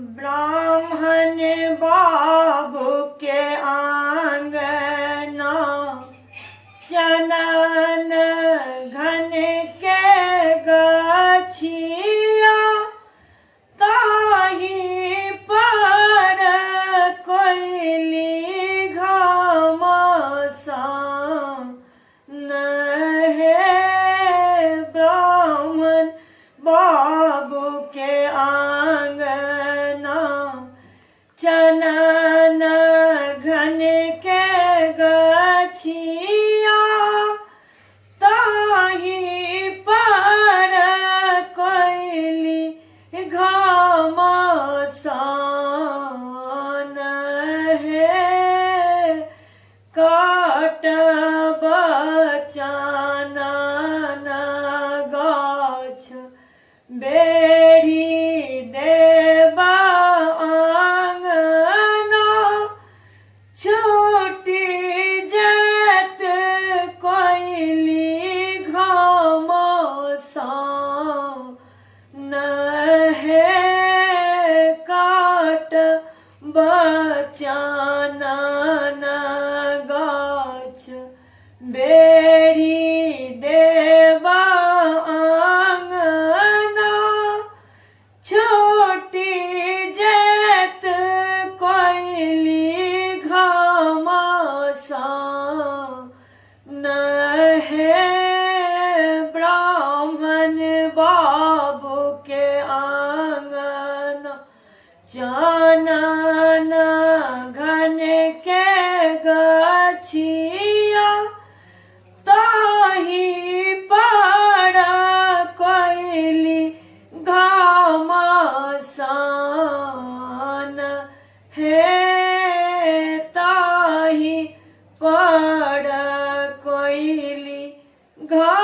ब्राह्मण बाबू के आंगना चनन घन के गछिया ताही पर कोयली घामसा न है ब्राह्मण बाबू के आंगना चनन घन के गछिया ताही पर कोयली घामसान है काट बचानन गाछ बेढ़ी देबा आंगना छूटी जत कोयली घामसान है काट बचानन गाछ बेढ़ी देबा आंगना छोटी जत कोयली घामसान है ब्राह्मण बाबू के आंगना चनन घन के गछिया ताही पर कोयली घामसान है ताही पर कोयली घामसान।